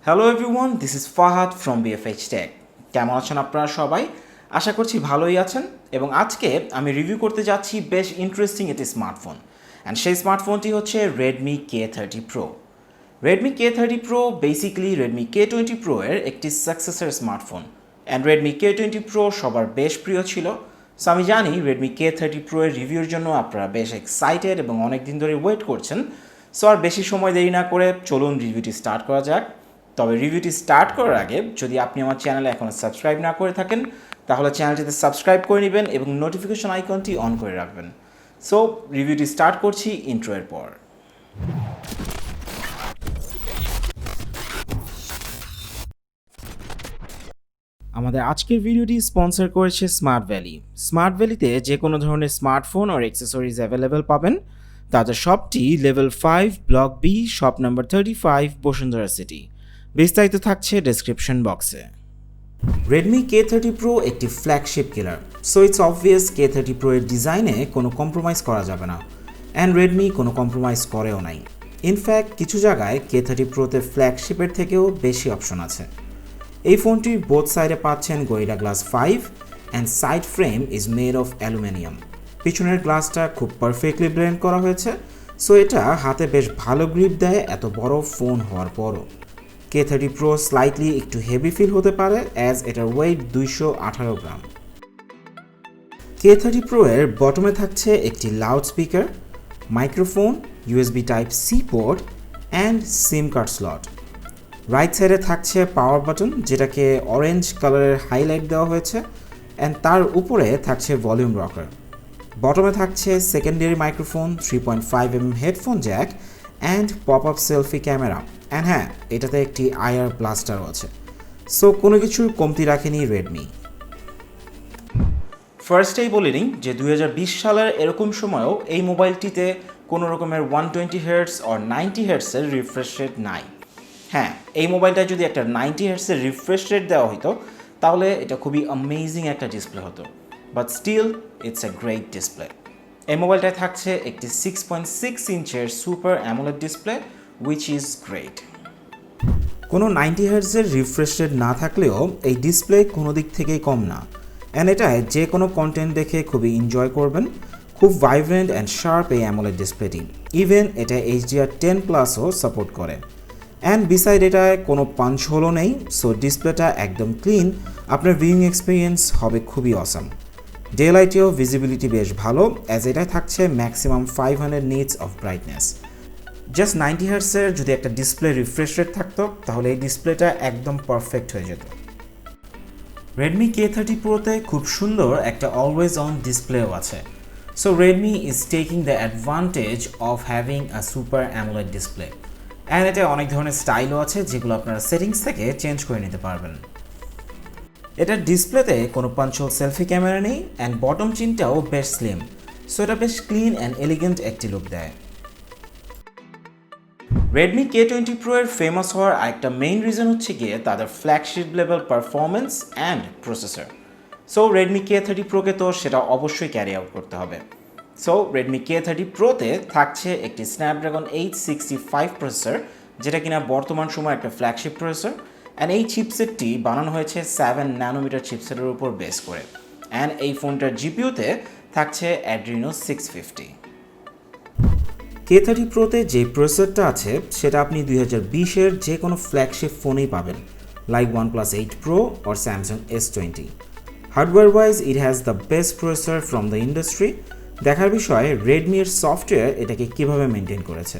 Hello everyone, this is Fahad from BFH tech. কেমন আছেন আপনারা সবাই? আশা করছি ভালোই আছেন। এবং আজকে আমি রিভিউ করতে যাচ্ছি বেশ ইন্টারেস্টিং একটি স্মার্টফোন, অ্যান্ড সেই স্মার্টফোনটি হচ্ছে Redmi K30 Pro। Redmi K30 Pro basically Redmi K20 Pro এর একটি successor smartphone, and Redmi K20 Pro সবার বেশ প্রিয় ছিল। সো আমি জানি রেডমি K30 Pro এর রিভিউর জন্য আপনারা বেশ এক্সাইটেড এবং অনেক দিন ধরে ওয়েট করছেন। সো আর বেশি সময় দেরি না করে চলুন রিভিউটি স্টার্ট করা যাক। তবে রিভিউটি স্টার্ট করার আগে যদি আপনি আমার চ্যানেলে এখনও সাবস্ক্রাইব না করে থাকেন তাহলে চ্যানেলটিতে সাবস্ক্রাইব করে নেবেন এবং নোটিফিকেশন আইকনটি অন করে রাখবেন। সো রিভিউটি স্টার্ট করছি ইন্ট্রোয়ের পর। আমাদের আজকের ভিডিওটি স্পন্সর করেছে স্মার্ট ভ্যালি। স্মার্ট ভ্যালিতে যে কোনো ধরনের স্মার্টফোন আর অ্যাক্সেসরিজ অ্যাভেলেবেল পাবেন। তাদের শপটি level 5 block B, shop number 35, Bashundhara city. বিস্তারিত থাকছে ডেসক্রিপশন বক্সে। রেডমি K30 Pro একটি flagship killer, so it's obvious K30 Pro এর ডিজাইনে কোনো কম্প্রোমাইজ করা যাবে না, অ্যান্ড রেডমি কোনো কম্প্রোমাইজ করেও নাই। ইনফ্যাক্ট কিছু জায়গায় K30 Proতে ফ্ল্যাগশিপের থেকেও বেশি অপশন আছে। এই ফোনটির বোথ সাইডে পাচ্ছেন gorilla glass 5 and side frame is made of aluminium. পিছনের গ্লাসটা খুব পারফেক্টলি ব্লেন্ড করা হয়েছে, সো এটা হাতে বেশ ভালো গ্রিপ দেয় এত বড় ফোন হওয়ার পরও। K30 Pro স্লাইটলি একটু হেভি ফিল হতে পারে অ্যাজ এটার ওয়েট 218 গ্রাম। K30 Pro এর বটমে থাকছে একটি loud speaker, microphone, USB Type-C port and SIM card slot. Right সাইডে থাকছে পাওয়ার বাটন, যেটাকে অরেঞ্জ কালারের হাইলাইট দেওয়া হয়েছে, অ্যান্ড তার উপরে থাকছে ভলিউম রকার। বটমে থাকছে secondary microphone, 3.5mm headphone jack and pop up selfie camera, and হ্যাঁ, এটাতে একটি IR ব্লাস্টারও আছে। সো কোনো কিছুর কমতি রাখেনি রেডমি। ফার্স্টেই বলে নিই যে 2020 সালের এরকম সময়েও এই মোবাইলটিতে কোনো রকমের 120 Hz আর 90 Hz এর রিফ্রেশ রেট নাই। হ্যাঁ, এই মোবাইলটা যদি একটা 90 Hz এর রিফ্রেশ রেট দেওয়া হতো তাহলে এটা খুবই অ্যামেজিং একটা ডিসপ্লে হতো, but still it's a great display. এই মোবাইলটায় থাকছে একটি 6.6 ইঞ্চের super AMOLED display, which is great. কোনো 90 Hz এর রিফ্রেশ রেট না থাকলেও এই ডিসপ্লে কোনো দিক থেকেই কম না, অ্যান্ড এটায় যে কোনো কন্টেন্ট দেখে খুবই এনজয় করবেন। খুব ভাইব্রেন্ট অ্যান্ড শার্প এই অ্যামোলেড ডিসপ্লেটি, ইভেন এটা HDR10+ও সাপোর্ট করে। অ্যান্ড বিসাইড এটায় কোনো পাঞ্চ হোলও নেই, সো ডিসপ্লেটা একদম ক্লিন। আপনার ভিউইং এক্সপিরিয়েন্স হবে খুবই অসাম। ডে লাইটেও ভিজিবিলিটি বেশ ভালো, অ্যাজ এটায় থাকছে maximum 500 nits of brightness. Just 90 Hz এর যদি একটা ডিসপ্লে রিফ্রেশ রেট থাকতো তাহলে এই ডিসপ্লেটা একদম পারফেক্ট হয়ে যেত। রেডমি K30 Proতে খুব সুন্দর একটা অলওয়েজ অন ডিসপ্লেও আছে। So Redmi is taking the advantage of having a super AMOLED display, and এটা অনেক ধরনের স্টাইলও আছে যেগুলো আপনারা সেটিংস থেকে চেঞ্জ করে নিতে পারবেন। এটার ডিসপ্লেতে কোনো পাঞ্চহোল সেলফি ক্যামেরা নেই, অ্যান্ড বটম চিনটাও বেশ স্লিম, সো এটা বেশ ক্লিন অ্যান্ড এলিগেন্ট একটি লুক দেয়। রেডমি K20 Pro এর ফেমাস হওয়ার আরেকটা মেইন রিজন হচ্ছে গিয়ে তাদের flagship level performance and processor. So Redmi K30 Proকে তো সেটা অবশ্যই ক্যারি আউট করতে হবে। সো রেডমি K30 Proতে থাকছে একটি স্ন্যাপড্রাগন 865 প্রসেসর, যেটা কিনা বর্তমান সময় একটা ফ্ল্যাগশিপ প্রসেসর, অ্যান্ড এই চিপসেটটি বানানো হয়েছে 7 ন্যানোমিটার চিপসেটের উপর বেস করে, অ্যান্ড এই ফোনটার জিপিইউতে থাকছে Adreno 650। K30 Proতে যে প্রসেসরটা আছে সেটা আপনি 2020-এর যে কোনো ফ্ল্যাগশিপ ফোনেই পাবেন, like OnePlus 8 Pro or Samsung S20। Hardware wise it has the best processor from the industry. দেখার বিষয়ে রেডমির সফটওয়্যার এটাকে কীভাবে মেনটেন করেছে।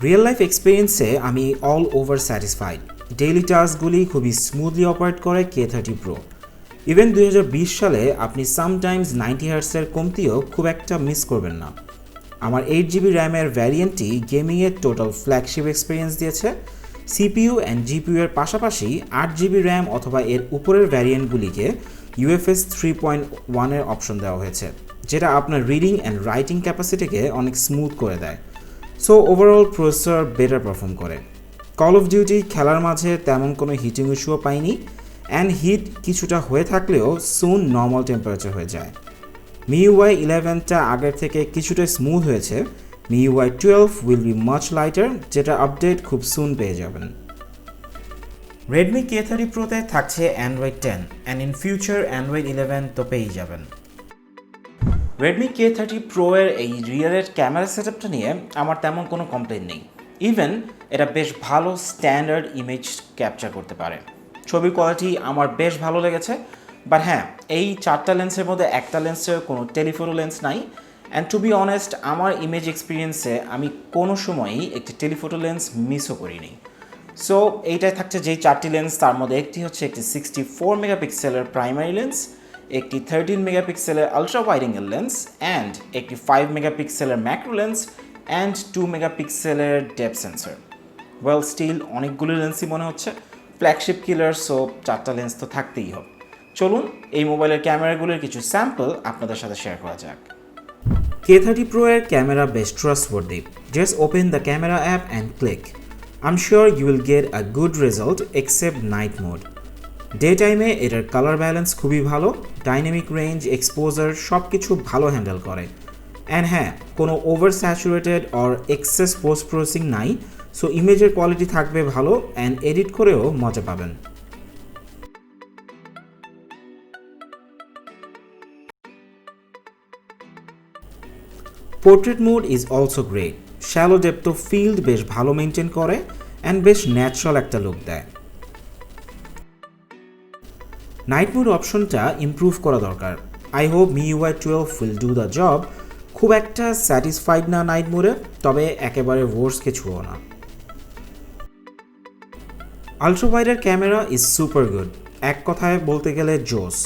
রিয়েল লাইফ এক্সপিরিয়েন্সে আমি অল ওভার স্যাটিসফাইড। ডেইলি টাস্কগুলি খুবই স্মুথলি অপারেট করে K30 Pro। ইভেন 2020 সালে আপনি সামটাইমস 90 Hz এর কমতিও খুব একটা মিস করবেন না। আমার 8GB র্যামের ভ্যারিয়েন্টটি গেমিংয়ের টোটাল ফ্ল্যাগশিপ এক্সপিরিয়েন্স দিয়েছে। CPU অ্যান্ড GPU এর পাশাপাশি 8GB র্যাম অথবা এর উপরের ভ্যারিয়েন্টগুলিকে UFS 3.1 এর অপশন দেওয়া হয়েছে, যেটা আপনার রিডিং অ্যান্ড রাইটিং ক্যাপাসিটিকে অনেক স্মুথ করে দেয়। So overall processor better perform করে। কল অফ ডিউটি খেলার মাঝে তেমন কোনো হিটিং ইস্যুও পাইনি, অ্যান্ড হিট কিছুটা হয়ে থাকলেও সুন নর্মাল টেম্পারেচার হয়ে যায়। MIUI 11টা আগের থেকে কিছুটা স্মুথ হয়েছে, MIUI 12 will be much lighter, যেটা আপডেট খুব সুন পেয়ে যাবেন। Redmi K30 Proতে থাকছে Android 10 and in future Android 11 তো পেয়েই যাবেন। Redmi K30 Pro এর এই রিয়ারের ক্যামেরা সেটআপটা নিয়ে আমার তেমন কোনো কমপ্লেইন নেই। ইভেন এটা বেশ ভালো স্ট্যান্ডার্ড ইমেজ ক্যাপচার করতে পারে। ছবির কোয়ালিটি আমার বেশ ভালো লেগেছে, বাট হ্যাঁ, এই 4টা লেন্সের মধ্যে একটা লেন্সের কোনো টেলিফোটো লেন্স নাই। অ্যান্ড টু বি অনেস্ট, আমার ইমেজ এক্সপিরিয়েন্সে আমি কোনো সময়ই একটি টেলিফোটো লেন্স মিসও করিনি। সো এইটাই থাকছে যেই 4টি লেন্স, তার মধ্যে একটি হচ্ছে একটি 64 মেগাপিক্সেলের প্রাইমারি লেন্স, একটি 13 মেগাপিক্সেলের ultra wide angle lens, and একটি 5 মেগাপিক্সেলের ম্যাক্রো লেন্স, অ্যান্ড 2 মেগাপিক্সেলের ডেপথ সেন্সর। ওয়েল, স্টিল অনেকগুলো লেন্সই মনে হচ্ছে, ফ্ল্যাগশিপ কিলার, সো 4টা লেন্স তো থাকতেই হবে। চলুন এই মোবাইলের ক্যামেরাগুলোর কিছু স্যাম্পল আপনাদের সাথে শেয়ার করা যাক। K30 Pro এর ক্যামেরা বেশ trustworthy. Just open the camera app and click. I'm sure you will get a good result except night mode. Day টাইমে এটার কালার ব্যালেন্স খুবই ভালো, ডাইনামিক রেঞ্জ, এক্সপোজার সব কিছু ভালো হ্যান্ডেল করে। অ্যান্ড হ্যাঁ, কোনো over saturated or excess post processing নাই, সো ইমেজের কোয়ালিটি থাকবে ভালো অ্যান্ড এডিট করেও মজা পাবেন। Portrait mode is also great. Shallow depth of field বেশ ভালো মেনটেন করে অ্যান্ড বেশ ন্যাচারাল একটা লুক দেয়। নাইট মোড অপশনটা ইমপ্রুভ করা দরকার। I hope MIUI 12 will do the job. খুব একটা স্যাটিসফাইড না নাইট মোডে, তবে একেবারে ওয়ার্স কিছুও না। আলট্রা ওয়াইডের ক্যামেরা ইজ সুপার গুড। এক কথায় বলতে গেলে জোস।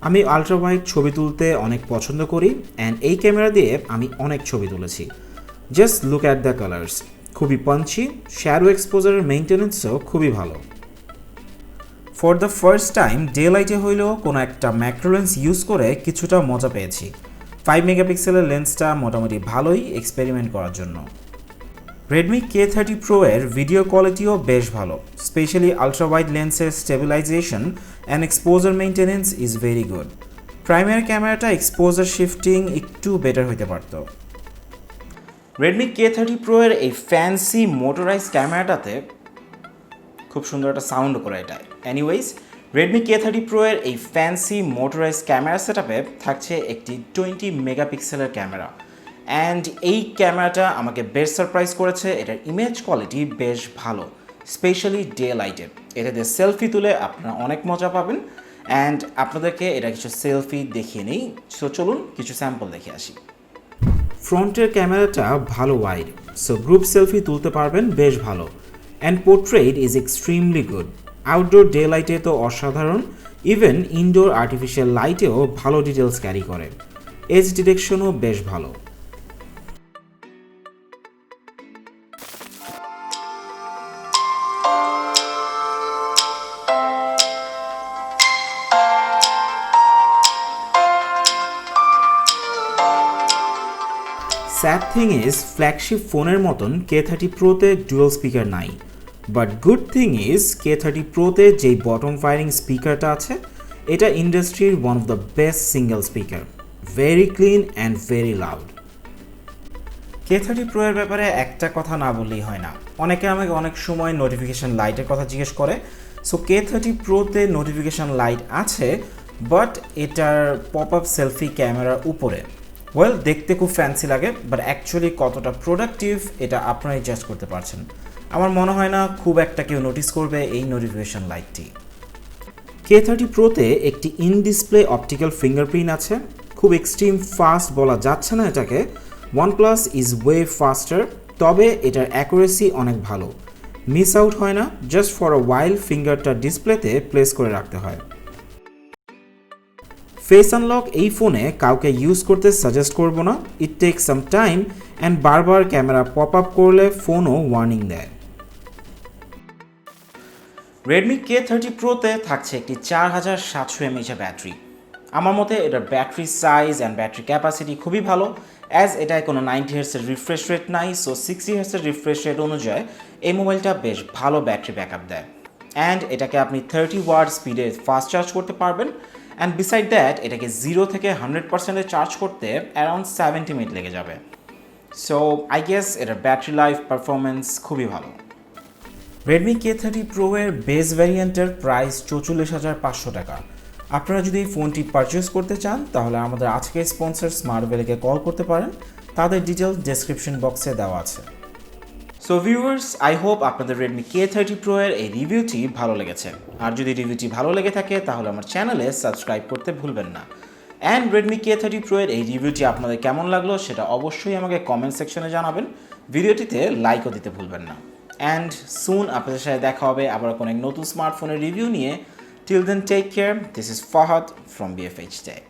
আমি আলট্রা ওয়াইড ছবি তুলতে অনেক পছন্দ করি অ্যান্ড এই ক্যামেরা দিয়ে আমি অনেক ছবি তুলেছি। Just look at the colours, খুবই পাঞ্চি, শ্যাডো এক্সপোজারের মেইনটেনেন্সও খুবই ভালো। For the first time day লাইটে হইলেও কোনো একটা ম্যাক্রো লেন্স ইউজ করে কিছুটা মজা পেয়েছি। 5 মেগাপিক্সেলের লেন্সটা মোটামুটি ভালোই এক্সপেরিমেন্ট করার জন্য। Redmi K30 Pro এর ভিডিও কোয়ালিটিও বেশ ভালো, স্পেশালি আলট্রা ওয়াইড লেন্সের stabilisation and exposure maintenance is very good. Primary ক্যামেরাটা এক্সপোজার শিফটিং একটু বেটার হইতে পারত। Redmi K30 Pro এর এই ফ্যান্সি মোটরাইজ ক্যামেরাটাতে খুব সুন্দর একটা সাউন্ড করে এটা। এনিওয়েজ, Redmi K30 Pro এর এই ফ্যান্সি মোটরাইজ ক্যামেরা সেটআপে থাকছে একটি 20 মেগাপিক্সেলের ক্যামেরা, অ্যান্ড এই ক্যামেরাটা আমাকে বেশ সারপ্রাইজ করেছে। এটার ইমেজ কোয়ালিটি বেশ ভালো, স্পেশালি ডে লাইটে। এটা দিয়ে সেলফি তুলে আপনারা অনেক মজা পাবেন, অ্যান্ড আপনাদেরকে এটা কিছু সেলফি দেখিয়ে নিই। সো চলুন কিছু স্যাম্পল দেখে আসি। ফ্রন্টের ক্যামেরাটা ভালো ওয়াইড, সো গ্রুপ সেলফি তুলতে পারবেন বেশ ভালো, and portrait is extremely good. Outdoor day লাইটে তো অসাধারণ, ইভেন ইনডোর আর্টিফিশিয়াল লাইটেও ভালো ডিটেলস ক্যারি করে। এজ ডিটেকশনও বেশ ভালো। স্যাড থিং ইজ ফ্ল্যাগশিপ ফোনের মতন K30 Proতে ডুয়াল স্পিকার নাই, but good thing is K30 Proতে যেই বটম ফায়ারিং স্পিকারটা আছে এটা ইন্ডাস্ট্রির one of the best single speaker, very clean and very loud. K30 Pro এর ব্যাপারে একটা কথা না বললেই হয় না। অনেকে আমাকে অনেক সময় নোটিফিকেশান লাইটের কথা জিজ্ঞেস করে। সো K30 Proতে নোটিফিকেশান লাইট আছে, বাট এটার পপ আপ সেলফি ক্যামেরার উপরে। ওয়েল, দেখতে খুব ফ্যান্সি লাগে, বাট অ্যাকচুয়ালি কতটা প্রোডাক্টিভ এটা আপনারাই জাজ করতে পারছেন। আমার মনে হয় না খুব একটা কেউ নোটিস করবে এই নোটিফিকেশান লাইটটি। K30 Proতে একটি ইন ডিসপ্লে অপটিক্যাল ফিঙ্গারপ্রিন্ট আছে। খুব এক্সট্রিম ফাস্ট বলা যাচ্ছে না এটাকে, OnePlus ইজ ওয়ে ফাস্টার, তবে এটার অ্যাকুরেসি অনেক ভালো, মিস আউট হয় না। জাস্ট ফর আ ওয়াইল ফিঙ্গারটা ডিসপ্লেতে প্লেস করে রাখতে হয়। ফেস আনলক এই ফোনে কাউকে ইউজ করতে সাজেস্ট করব না। It take some time and বারবার ক্যামেরা পপ আপ করলে ফোনও ওয়ার্নিং দেয়। Redmi K30 Proতে থাকছে একটি 4700 mAh ব্যাটারি। আমার মতে এটার battery size and battery capacity খুবই ভালো, অ্যাজ এটায় কোনো 90 হার্টজের রিফ্রেশ রেট নাই। সো 60 হার্টজের রিফ্রেশ রেট অনুযায়ী এই মোবাইলটা বেশ ভালো ব্যাটারি ব্যাকআপ দেয়, অ্যান্ড এটাকে আপনি 30 ওয়াট স্পিডে ফাস্ট চার্জ করতে পারবেন। অ্যান্ড বিসাইড দ্যাট এটাকে 0 থেকে 100% চার্জ করতে অ্যারাউন্ড 70 মিনিট লেগে যাবে। সো আই গেস এটার ব্যাটারি লাইফ পারফরমেন্স খুবই ভালো। রেডমি K30 Pro এর বেস ভ্যারিয়েন্টের প্রাইস 44,500 টাকা। আপনারা যদি এই ফোনটি পারচেস করতে চান তাহলে আমাদের আজকের স্পন্সর স্মার্ট ভ্যালিকে কল করতে পারেন, তাদের ডিটেলস ডেসক্রিপশন বক্সে দেওয়া আছে। সো ভিউয়ার্স, আই হোপ আপনাদের রেডমি K30 Pro এর এই রিভিউটি ভালো লেগেছে। আর যদি রিভিউটি ভালো লেগে থাকে তাহলে আমার চ্যানেলে সাবস্ক্রাইব করতে ভুলবেন না। অ্যান্ড রেডমি K30 Pro এর এই রিভিউটি আপনাদের কেমন লাগলো সেটা অবশ্যই আমাকে কমেন্ট সেকশনে জানাবেন। ভিডিওটিতে লাইকও দিতে ভুলবেন না। অ্যান্ড সুন আপনাদের সাথে দেখা হবে আবার কোনো এক নতুন স্মার্টফোনের রিভিউ নিয়ে। Till then take care, this is Fahad from BFH Tech.